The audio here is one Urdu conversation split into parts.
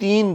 3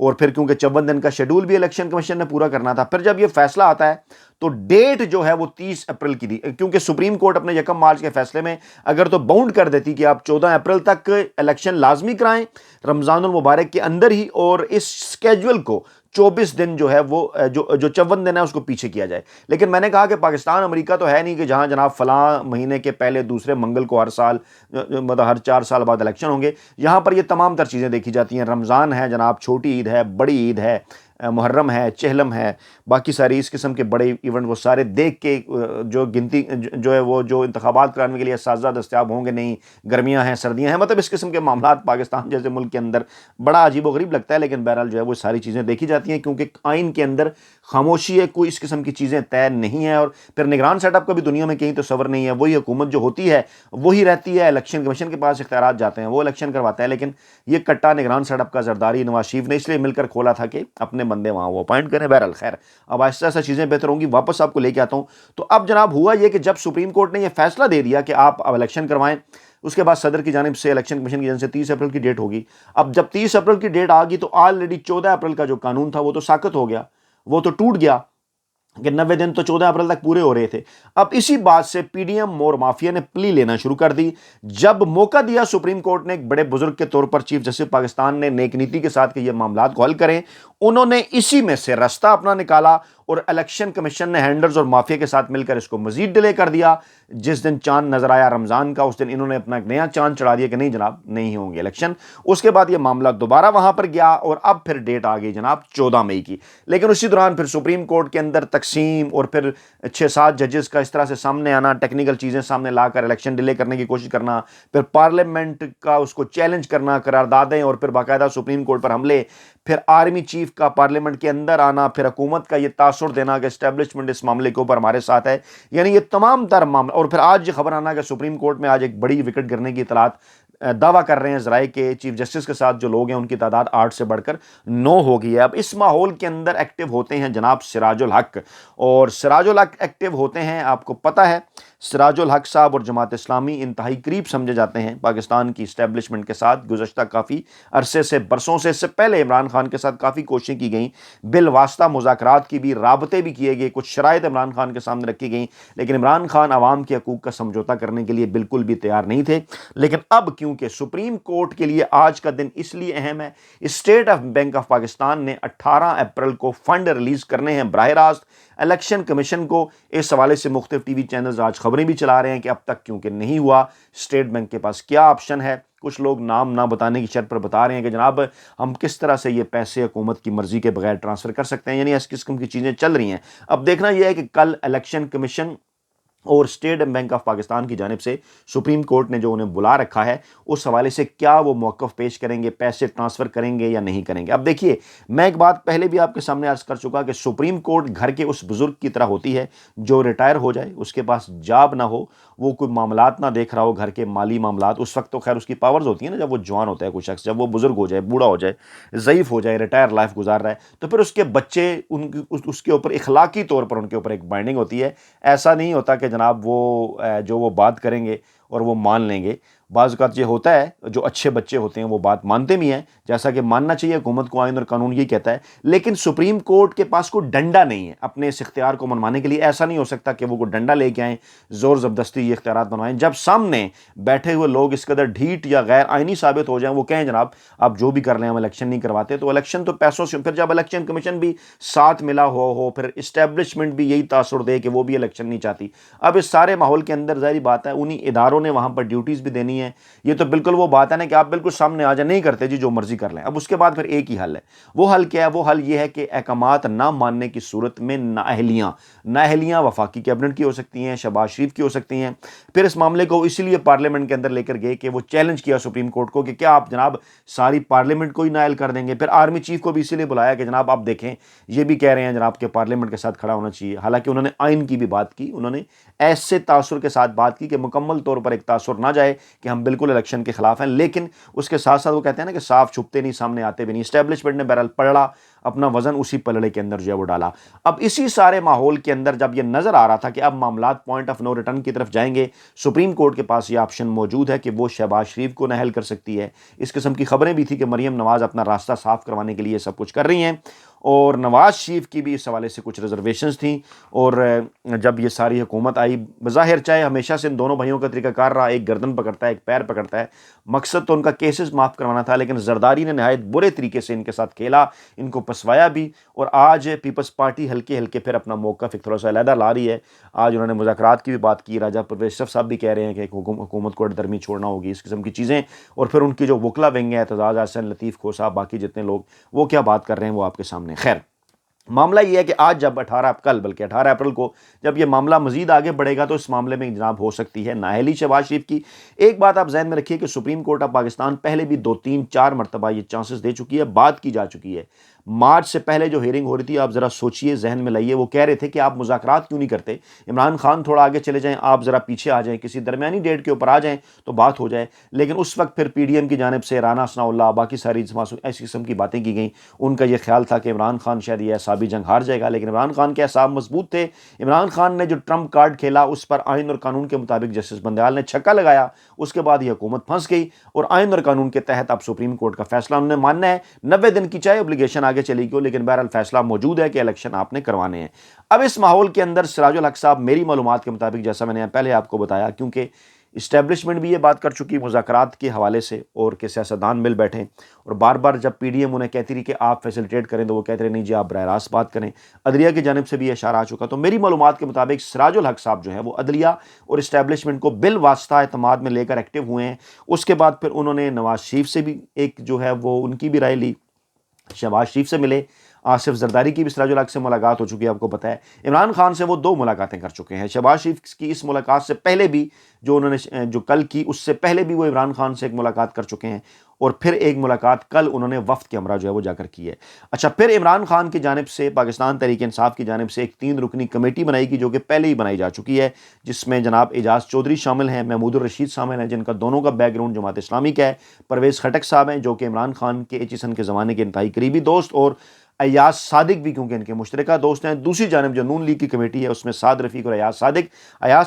اور پھر کیونکہ 54 دن کا شیڈول بھی الیکشن کمیشن نے پورا کرنا تھا. پھر جب یہ فیصلہ آتا ہے تو ڈیٹ جو ہے وہ 30 اپریل کی دی, کیونکہ سپریم کورٹ اپنے 1 مارچ کے فیصلے میں اگر تو باؤنڈ کر دیتی کہ آپ 14 اپریل تک الیکشن لازمی کرائیں رمضان المبارک کے اندر ہی, اور اس سکیجول کو 24 دن جو ہے وہ جو 54 دن ہے اس کو پیچھے کیا جائے. لیکن میں نے کہا کہ پاکستان امریکہ تو ہے نہیں کہ جہاں جناب فلاں مہینے کے پہلے دوسرے منگل کو ہر سال مطلب ہر 4 سال بعد الیکشن ہوں گے. یہاں پر یہ تمام تر چیزیں دیکھی جاتی ہیں. رمضان ہے جناب, چھوٹی عید ہے, بڑی عید ہے, محرم ہے, چہلم ہے, باقی ساری اس قسم کے بڑے ایونٹ وہ سارے دیکھ کے جو گنتی جو ہے وہ جو انتخابات کرانے کے لیے اساتذہ دستیاب ہوں گے نہیں, گرمیاں ہیں, سردیاں ہیں, مطلب اس قسم کے معاملات پاکستان جیسے ملک کے اندر بڑا عجیب و غریب لگتا ہے. لیکن بہرحال جو ہے وہ ساری چیزیں دیکھی جاتی ہیں کیونکہ آئین کے اندر خاموشی ہے, کوئی اس قسم کی چیزیں طے نہیں ہے. اور پھر نگران سیٹ اپ کا بھی دنیا میں کہیں تو صبر نہیں ہے. وہی حکومت جو ہوتی ہے وہی رہتی ہے, الیکشن کمیشن کے پاس اختیارات جاتے ہیں, وہ الیکشن کرواتا ہے. لیکن یہ کٹا نگران سیٹ اپ کا زرداری نواز شریف نے اس لیے مل کر کھولا تھا کہ اپنے بندے وہاں وہ اپوائنٹ کریں. بہرحال خیر اب آہستہ آہستہ چیزیں بہتر ہوں گی, واپس آپ کو لے کے آتا ہوں. تو اب جناب ہوا یہ کہ جب سپریم کورٹ نے یہ فیصلہ دے دیا کہ آپ اب الیکشن کروائیں, اس کے بعد صدر کی جانب سے الیکشن کمیشن کی جانب سے 30 اپریل کی ڈیٹ ہوگی. اب جب 30 اپریل کی ڈیٹ آ گئی تو آلریڈی 14 اپریل کا جو قانون تھا وہ تو ساقط ہو گیا, وہ تو ٹوٹ گیا کہ 90 دن تو 14 اپریل تک پورے ہو رہے تھے. اب اسی بات سے پی ڈی ایم اور مافیا نے پلی لینا شروع کر دی. جب موقع دیا سپریم کورٹ نے ایک بڑے بزرگ کے طور پر چیف جسٹس پاکستان نے نیک نیتی کے ساتھ کہ یہ معاملات کو حل کریں, انہوں نے اسی میں سے رستہ اپنا نکالا اور الیکشن کمیشن نے ہینڈلرز اور مافیا کے ساتھ مل کر اس کو مزید ڈیلے کر دیا. جس دن چاند نظر آیا رمضان کا, اس دن انہوں نے اپنا ایک نیا چاند چڑھا دیا کہ نہیں جناب نہیں ہوں گے الیکشن. اس کے بعد یہ معاملہ دوبارہ وہاں پر گیا اور اب پھر ڈیٹ آ گئی جناب 14 مئی کی. لیکن اسی دوران پھر سپریم کورٹ کے اندر تقسیم اور پھر 6-7 ججز کا اس طرح سے سامنے آنا, ٹیکنیکل چیزیں سامنے لا کر الیکشن ڈیلے کرنے کی کوشش کرنا, پھر پارلیمنٹ کا اس کو چیلنج کرنا, قراردادیں, اور پھر باقاعدہ سپریم کورٹ پر حملے, پھر آرمی چیف کا پارلیمنٹ کے اندر آنا, پھر حکومت کا یہ تاثر دینا کہ اسٹیبلشمنٹ اس معاملے کے اوپر ہمارے ساتھ ہے. یعنی یہ تمام تر معاملہ, اور پھر آج یہ خبر آنا کہ سپریم کورٹ میں آج ایک بڑی وکٹ گرنے کی اطلاعات دعویٰ کر رہے ہیں ذرائع کے چیف جسٹس کے ساتھ جو لوگ ہیں ان کی تعداد 8 سے بڑھ کر 9 ہو گئی ہے. اب اس ماحول کے اندر ایکٹیو ہوتے ہیں جناب سراج الحق, اور سراج الحق ایکٹیو ہوتے ہیں, آپ کو پتہ ہے سراج الحق صاحب اور جماعت اسلامی انتہائی قریب سمجھے جاتے ہیں پاکستان کی اسٹیبلشمنٹ کے ساتھ. گزشتہ کافی عرصے سے, برسوں سے, اس سے پہلے عمران خان کے ساتھ کافی کوششیں کی گئیں, بالواسطہ مذاکرات کی بھی, رابطے بھی کیے گئے, کچھ شرائط عمران خان کے سامنے رکھی گئیں, لیکن عمران خان عوام کے حقوق کا سمجھوتا کرنے کے لیے بالکل بھی تیار نہیں تھے. لیکن اب کیونکہ سپریم کورٹ کے لیے آج کا دن اس لیے اہم ہے, اسٹیٹ بینک آف پاکستان نے 18 اپریل کو فنڈ ریلیز کرنے ہیں براہ راست الیکشن کمیشن کو. اس حوالے سے مختلف ٹی وی چینلز آج خبریں بھی چلا رہے ہیں کہ اب تک کیونکہ نہیں ہوا, اسٹیٹ بینک کے پاس کیا آپشن ہے. کچھ لوگ نام نہ بتانے کی شرط پر بتا رہے ہیں کہ جناب ہم کس طرح سے یہ پیسے حکومت کی مرضی کے بغیر ٹرانسفر کر سکتے ہیں, یعنی اس قسم کی چیزیں چل رہی ہیں. اب دیکھنا یہ ہے کہ کل الیکشن کمیشن اور اسٹیٹ بینک آف پاکستان کی جانب سے سپریم کورٹ نے جو انہیں بلا رکھا ہے اس حوالے سے کیا وہ موقف پیش کریں گے, پیسے ٹرانسفر کریں گے یا نہیں کریں گے. اب دیکھیے میں ایک بات پہلے بھی آپ کے سامنے عرض کر چکا کہ سپریم کورٹ گھر کے اس بزرگ کی طرح ہوتی ہے جو ریٹائر ہو جائے, اس کے پاس جاب نہ ہو, وہ کوئی معاملات نہ دیکھ رہا ہو, گھر کے مالی معاملات. اس وقت تو خیر اس کی پاورز ہوتی ہیں نا, جب وہ جوان ہوتا ہے کوئی شخص, جب وہ بزرگ ہو جائے, بوڑھا ہو جائے, ضعیف ہو جائے, ریٹائر لائف گزار رہا ہے, تو پھر اس کے بچے اس کے اوپر اخلاقی طور پر ان کے اوپر ایک بائنڈنگ ہوتی ہے. ایسا نہیں ہوتا کہ جناب وہ جو وہ بات کریں گے اور وہ مان لیں گے. بعض اوقات یہ ہوتا ہے جو اچھے بچے ہوتے ہیں وہ بات مانتے بھی ہیں, جیسا کہ ماننا چاہیے, حکومت کو آئین اور قانون یہ کہتا ہے. لیکن سپریم کورٹ کے پاس کوئی ڈنڈا نہیں ہے اپنے اس اختیار کو منوانے کے لیے. ایسا نہیں ہو سکتا کہ وہ کوئی ڈنڈا لے کے آئیں, زور زبردستی یہ اختیارات بنوائیں. جب سامنے بیٹھے ہوئے لوگ اس قدر ڈھیٹ یا غیر آئینی ثابت ہو جائیں, وہ کہیں جناب آپ جو بھی کر لیں ہم الیکشن نہیں کرواتے, تو الیکشن تو پیسوں سے, پھر جب الیکشن کمیشن بھی ساتھ ملا ہو, پھر اسٹیبلشمنٹ بھی یہی تاثر دے کہ وہ بھی الیکشن نہیں چاہتی. اب اس سارے ماحول کے اندر ظاہری بات ہے انہی اداروں نے وہاں پر ڈیوٹیز بھی دینی ہے. یہ تو بالکل وہ بات ہے نا کہ آپ بالکل سامنے آ جائیں, نہیں کرتے جی جو مرضی کر لیں. اب اس کے بعد پھر ایک ہی حل ہے. وہ حل کیا ہے؟ وہ حل یہ ہے کہ احکامات نہ ماننے کی صورت میں نااہلیاں وفاقی کیبنٹ کی ہو سکتی ہیں, شہباز شریف کی ہو سکتی ہیں. پھر اس معاملے کو اسی لیے پارلیمنٹ کے اندر لے کر گئے کہ وہ چیلنج کیا سپریم کورٹ کو کہ کیا آپ جناب ساری پارلیمنٹ کو ہی نائل کر دیں گے. پھر آرمی چیف کو بھی اسی لیے بلایا کہ جناب آپ دیکھیں یہ بھی کہہ رہے ہیں جناب کہ پارلیمنٹ کے ساتھ کھڑا ہونا چاہیے. حالانکہ انہوں نے آئین کی بھی بات کی, انہوں نے ایسے تاثر کے ساتھ بات کی کہ مکمل طور پر ایک تاثر نہ جائے کہ ہم بالکل الیکشن کے خلاف ہیں, لیکن اس کے ساتھ ساتھ وہ کہتے ہیں نا کہ صاف چھپتے نہیں, سامنے آتے بھی نہیں. اسٹیبلشمنٹ نے بہرحال پڑھا, اپنا وزن اسی پلڑے کے اندر جو ہے وہ ڈالا۔ اب اسی سارے ماحول کے اندر جب یہ نظر آ رہا تھا کہ اب معاملات پوائنٹ آف نو ریٹرن کی طرف جائیں گے، سپریم کورٹ کے پاس یہ آپشن موجود ہے کہ وہ شہباز شریف کو نااہل کر سکتی ہے۔ اس قسم کی خبریں بھی تھی کہ مریم نواز اپنا راستہ صاف کروانے کے لیے سب کچھ کر رہی ہیں، اور نواز شریف کی بھی اس حوالے سے کچھ ریزرویشنز تھیں۔ اور جب یہ ساری حکومت آئی، بظاہر چاہے ہمیشہ سے ان دونوں بھائیوں کا طریقہ کار رہا، ایک گردن پکڑتا ہے ایک پیر پکڑتا ہے، مقصد تو ان کا کیسز معاف کروانا تھا، لیکن زرداری نے نہایت برے طریقے سے ان کے ساتھ کھیلا، ان کو پسوایا بھی، اور آج پیپلز پارٹی ہلکے ہلکے پھر اپنا موقف ایک تھوڑا سا علیحدہ لا رہی ہے۔ آج انہوں نے مذاکرات کی بھی بات کی، راجہ پرویز اشرف صاحب بھی کہہ رہے ہیں کہ حکومت کو درمی چھوڑنا ہوگی، اس قسم کی چیزیں، اور پھر ان کی جو وکلا ونگ ہے، اعتزاز احسن، لطیف کھوسہ، باقی جتنے لوگ وہ کیا بات کر رہے ہیں وہ آپ کے سامنے۔ خیر، معاملہ یہ ہے کہ آج جب 18 اپریل کو جب یہ معاملہ مزید آگے بڑھے گا تو اس معاملے میں جناب ہو سکتی ہے نااہلی شہباز شریف کی۔ ایک بات آپ ذہن میں رکھیے کہ سپریم کورٹ آف پاکستان پہلے بھی 2 3 4 مرتبہ یہ چانسز دے چکی ہے، بات کی جا چکی ہے۔ مارچ سے پہلے جو ہیئرنگ ہو رہی تھی، آپ ذرا سوچئے، ذہن میں لائیے، وہ کہہ رہے تھے کہ آپ مذاکرات کیوں نہیں کرتے، عمران خان تھوڑا آگے چلے جائیں، آپ ذرا پیچھے آ جائیں، کسی درمیانی ڈیٹ کے اوپر آ جائیں تو بات ہو جائے۔ لیکن اس وقت پھر پی ڈی ایم کی جانب سے رانا ثناء اللہ، باقی ساری ایسی قسم کی باتیں کی گئیں۔ ان کا یہ خیال تھا کہ عمران خان شاید یہ اعصابی جنگ ہار جائے گا، لیکن عمران خان کے اعصاب مضبوط تھے۔ عمران خان نے جو ٹرمپ کارڈ کھیلا اس پر آئین اور قانون کے مطابق جسٹس بندیال نے چھکا لگایا، اس کے بعد یہ حکومت پھنس گئی، اور آئین اور قانون کے تحت اب سپریم کورٹ کا فیصلہ انہوں نے ماننا ہے۔ 90 دن کی چاہے اوبلیگیشن آگے چلی گئی، لیکن بہرحال فیصلہ موجود ہے کہ الیکشن آپ نے کروانے ہیں۔ اب اس ماحول کے اندر سراج الحق صاحب میری معلومات کے مطابق، جیسا میں نے پہلے آپ کو بتایا، کیونکہ اسٹیبلشمنٹ بھی یہ بات کر چکی مذاکرات کے حوالے سے، اور کہ سیاستدان مل بیٹھیں، اور بار بار جب پی ڈی ایم انہیں کہتی رہی کہ آپ فیسلٹیٹ کریں تو وہ کہتے رہے نہیں جی آپ براہ راست بات کریں۔ عدلیہ کی جانب سے بھی یہ اشارہ آ چکا، تو میری معلومات کے مطابق سراج الحق صاحب جو ہیں وہ عدلیہ اور اسٹیبلشمنٹ کو بالواسطہ اعتماد میں لے کر ایکٹیو ہوئے ہیں۔ اس کے بعد پھر انہوں نے نواز شریف سے بھی ایک جو ہے وہ ان کی بھی رائے لی، شہباز شریف سے ملے، آصف زرداری کی بھی سراج الحق سے ملاقات ہو چکی ہے، آپ کو پتہ ہے عمران خان سے وہ 2 ملاقاتیں کر چکے ہیں۔ شہباز شریف کی اس ملاقات سے پہلے بھی جو انہوں نے جو کل کی، اس سے پہلے بھی وہ عمران خان سے ایک ملاقات کر چکے ہیں، اور پھر ایک ملاقات کل انہوں نے وفد کے ہمراہ جو ہے وہ جا کر کی ہے۔ اچھا، پھر عمران خان کی جانب سے پاکستان تحریک انصاف کی جانب سے ایک 3 رکنی کمیٹی بنائی گئی، جو کہ پہلے ہی بنائی جا چکی ہے، جس میں جناب اعجاز چودھری شامل ہیں، محمود الرشید شامل ہیں، جن کا دونوں کا بیک گراؤنڈ جماعت اسلامی کا ہے، پرویز خٹک صاحب ہیں جو کہ عمران خان کے ایچ کے زمانے کے انتہائی قریبی دوست، اور ایاز صادق بھی کیونکہ ان کے مشترکہ دوست ہیں۔ دوسری جانب جو نون لیگ کی کمیٹی ہے اس میں سعد رفیق اور ایاز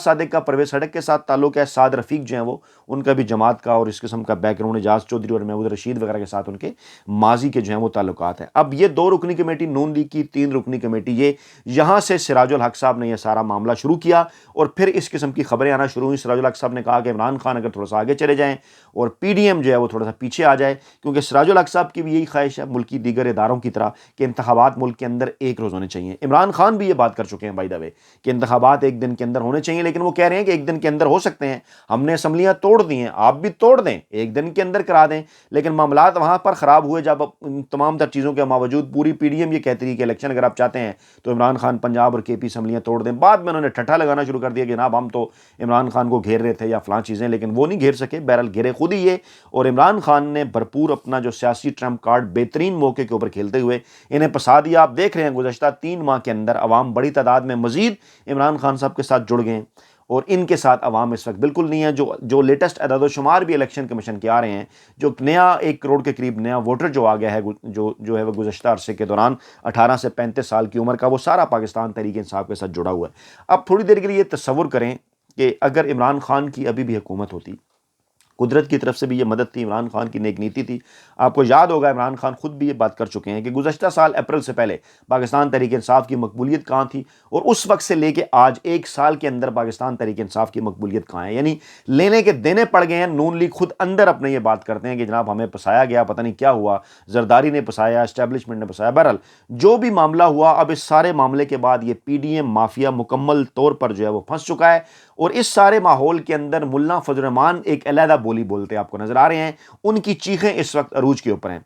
صادق کا پرویز خٹک کے ساتھ تعلق ہے، سعد رفیق جو ہیں وہ ان کا بھی جماعت کا اور اس قسم کا بیک گراؤنڈ اعجاز چودھری اور محمود رشید وغیرہ کے ساتھ ان کے ماضی کے جو ہیں وہ تعلقات ہیں۔ اب یہ 2 رکنی کمیٹی نون لیگ کی، 3 رکنی کمیٹی، یہ یہاں سے سراج الحق صاحب نے یہ سارا معاملہ شروع کیا، اور پھر اس قسم کی خبریں آنا شروع ہوئیں۔ سراج الحق صاحب نے کہا کہ عمران خان اگر تھوڑا سا آگے چلے جائیں اور پی ڈی ایم جو ہے وہ تھوڑا سا پیچھے آ جائے، کیونکہ سراج الحق صاحب کی بھی یہی خواہش ہے ملکی دیگر اداروں کی طرح کہ انتخابات ملک کے اندر ایک روز ہونے چاہیے۔ عمران خان بھی یہ بات کر چکے ہیں بائی دا وے کہ انتخابات 1 دن کے اندر ہونے چاہیے، لیکن وہ کہہ رہے ہیں کہ 1 دن کے اندر ہو سکتے ہیں، ہم نے اسمبلیاں توڑ دی ہیں، آپ بھی توڑ دیں، 1 دن کے اندر کرا دیں۔ لیکن معاملات وہاں پر خراب ہوئے جب تمام تر چیزوں کے باوجود پوری پی ڈی ایم یہ کہتی رہی کہ الیکشن اگر آپ چاہتے ہیں تو عمران خان پنجاب اور کے پی اسمبلیاں توڑ دیں۔ بعد میں انہوں نے ٹھٹھا لگانا شروع کر دیا کہ جناب ہم تو عمران خان کو گھیر رہے تھے یا فلاں چیزیں، لیکن وہ نہیں گھیر سکے، بہرحال گھیرے خود ہی یہ، اور عمران خان نے بھرپور اپنا جو سیاسی ٹرمپ کارڈ بہترین موقع کے اوپر کھیلتے ہوئے انہیں پسا دیا۔ آپ دیکھ رہے ہیں گزشتہ 3 ماہ کے اندر عوام بڑی تعداد میں مزید عمران خان صاحب کے ساتھ جڑ گئے ہیں، اور ان کے ساتھ عوام اس وقت بالکل نہیں ہے۔ جو لیٹسٹ اعداد و شمار بھی الیکشن کمیشن کے آ رہے ہیں، جو نیا 1 کروڑ کے قریب نیا ووٹر جو آ گیا ہے، جو ہے وہ گزشتہ عرصے کے دوران 18 سے 35 سال کی عمر کا، وہ سارا پاکستان تحریک انصاف کے ساتھ جڑا ہوا ہے۔ اب تھوڑی دیر کے لیے تصور کریں کہ اگر عمران خان کی ابھی بھی حکومت ہوتی، قدرت کی طرف سے بھی یہ مدد تھی، عمران خان کی نیک نیتی تھی۔ آپ کو یاد ہوگا عمران خان خود بھی یہ بات کر چکے ہیں کہ گزشتہ سال اپریل سے پہلے پاکستان تحریک انصاف کی مقبولیت کہاں تھی، اور اس وقت سے لے کے آج 1 سال کے اندر پاکستان تحریک انصاف کی مقبولیت کہاں ہے، یعنی لینے کے دینے پڑ گئے ہیں۔ نون لیگ خود اندر اپنے یہ بات کرتے ہیں کہ جناب ہمیں پسایا گیا، پتہ نہیں کیا ہوا، زرداری نے پسایا، اسٹیبلشمنٹ نے پسایا۔ بہرحال جو بھی معاملہ ہوا، اب اس سارے معاملے کے بعد یہ پی ڈی ایم مافیا مکمل طور پر جو ہے وہ پھنس چکا ہے، اور اس سارے ماحول کے اندر ملا فضل الرحمان ایک علیحدہ بولی بولتے آپ کو نظر آ رہے ہیں، ان کی چیخیں اس وقت عروج کے اوپر ہیں۔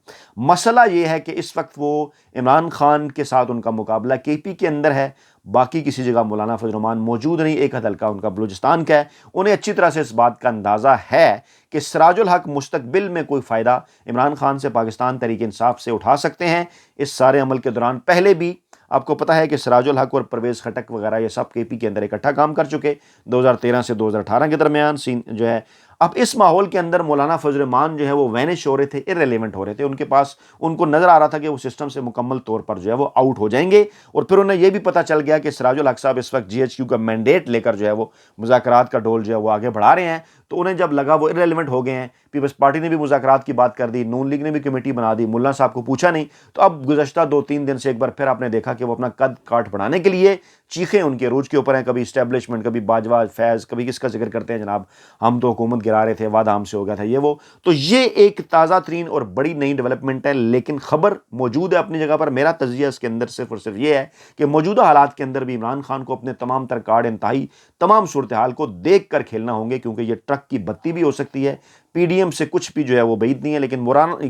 مسئلہ یہ ہے کہ اس وقت وہ عمران خان کے ساتھ ان کا مقابلہ کے پی کے اندر ہے، باقی کسی جگہ مولانا فضل الرحمان موجود نہیں، ایک حلقہ ان کا بلوچستان کا ہے۔ انہیں اچھی طرح سے اس بات کا اندازہ ہے کہ سراج الحق مستقبل میں کوئی فائدہ عمران خان سے پاکستان تحریک انصاف سے اٹھا سکتے ہیں۔ اس سارے عمل کے دوران پہلے بھی آپ کو پتہ ہے کہ سراج الحق اور پرویز خٹک وغیرہ یہ سب کے پی کے اندر اکٹھا کام کر چکے 2013 سے 2018 کے درمیان جو ہے اب اس ماحول کے اندر مولانا فضل الرحمان جو ہے وہ وینش ہو رہے تھے، ارریلیونٹ ہو رہے تھے، ان کو نظر آ رہا تھا کہ وہ سسٹم سے مکمل طور پر جو ہے وہ آؤٹ ہو جائیں گے، اور پھر انہیں یہ بھی پتہ چل گیا کہ سراج الحق صاحب اس وقت جی ایچ کیو کا مینڈیٹ لے کر جو ہے وہ مذاکرات کا ڈول جو ہے وہ آگے بڑھا رہے ہیں، تو انہیں جب لگا وہ ارریلیونٹ ہو گئے ہیں، پیپلز پارٹی نے بھی مذاکرات کی بات کر دی، نون لیگ نے بھی کمیٹی بنا دی، ملا صاحب کو پوچھا نہیں، تو اب گزشتہ 2-3 دن سے ایک بار پھر آپ نے دیکھا کہ وہ اپنا قد کاٹ بڑھانے کے لیے چیخیں ان کے عروج کے اوپر ہیں، کبھی اسٹیبلشمنٹ، کبھی باجوہ فیض، کبھی کس کا ذکر کرتے ہیں جناب ہم تو حکومت گرا رہے تھے، وعدہ ہم سے ہو گیا تھا، یہ وہ. تو یہ ایک تازہ ترین اور بڑی نئی ڈیولپمنٹ ہے، لیکن خبر موجود ہے اپنی جگہ پر. میرا تجزیہ اس کے اندر صرف اور صرف یہ ہے کہ موجودہ حالات کے اندر بھی عمران خان کو اپنے تمام تر کارڈ انتہائی تمام صورتحال کو دیکھ کر کھیلنا ہوں گے، کیونکہ یہ ٹرک کی بتی بھی ہو سکتی ہے، پی ڈی ایم سے کچھ بھی جو ہے وہ بعید نہیں ہے، لیکن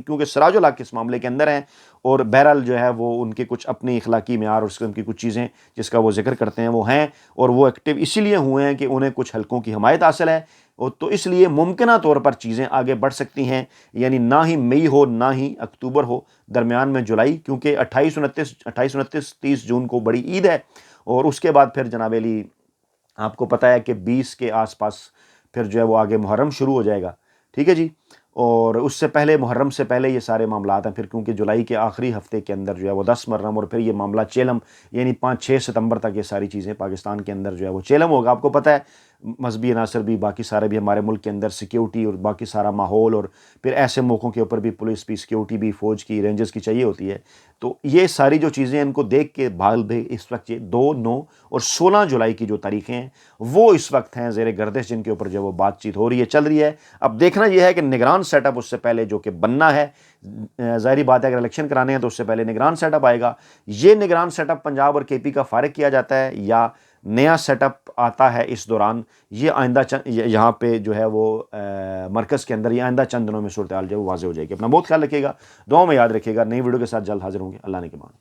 کیونکہ سراج الحق اس معاملے کے اندر ہیں، اور بہرحال جو ہے وہ ان کے کچھ اپنی اخلاقی معیار اور اس قسم کی کچھ چیزیں جس کا وہ ذکر کرتے ہیں وہ ہیں، اور وہ ایکٹیو اسی لیے ہوئے ہیں کہ انہیں کچھ حلقوں کی حمایت حاصل ہے، اور تو اس لیے ممکنہ طور پر چیزیں آگے بڑھ سکتی ہیں، یعنی نہ ہی مئی ہو نہ ہی اکتوبر ہو، درمیان میں جولائی، کیونکہ 28-29-30 جون کو بڑی عید ہے، اور اس کے بعد پھر جناب علی آپ کو پتہ ہے کہ 20 کے آس پاس پھر جو ہے وہ آگے محرم شروع ہو جائے گا، ٹھیک ہے جی، اور اس سے پہلے محرم سے پہلے یہ سارے معاملات ہیں پھر، کیونکہ جولائی کے آخری ہفتے کے اندر جو ہے وہ 10 محرم، اور پھر یہ معاملہ چیلم، یعنی 5-6 ستمبر تک یہ ساری چیزیں پاکستان کے اندر جو ہے وہ چیلم ہوگا. آپ کو پتہ ہے مذہبی عناصر بھی، باقی سارے بھی ہمارے ملک کے اندر سیکیورٹی اور باقی سارا ماحول، اور پھر ایسے موقعوں کے اوپر بھی پولیس بھی، سیکیورٹی بھی، فوج کی، رینجرز کی چاہیے ہوتی ہے، تو یہ ساری جو چیزیں ان کو دیکھ کے بھال بھی اس وقت یہ 2، 9 اور 16 جولائی کی جو تاریخیں ہیں وہ اس وقت ہیں زیر گردش، جن کے اوپر جو وہ بات چیت ہو رہی ہے، چل رہی ہے. اب دیکھنا یہ ہے کہ نگران سیٹ اپ اس سے پہلے جو کہ بننا ہے، ظاہری بات ہے اگر الیکشن کرانے ہیں تو اس سے پہلے نگران سیٹ اپ آئے گا. یہ نگران سیٹ اپ پنجاب اور کے پی کا فارغ کیا جاتا ہے یا نیا سیٹ اپ آتا ہے اس دوران، یہ آئندہ یہاں پہ جو ہے وہ مرکز کے اندر یہ آئندہ چند دنوں میں صورتحال جو ہے وہ واضح ہو جائے گی. اپنا بہت خیال رکھیے گا، دعاؤں میں یاد رکھیے گا. نئی ویڈیو کے ساتھ جلد حاضر ہوں گے. اللہ نے کے مان.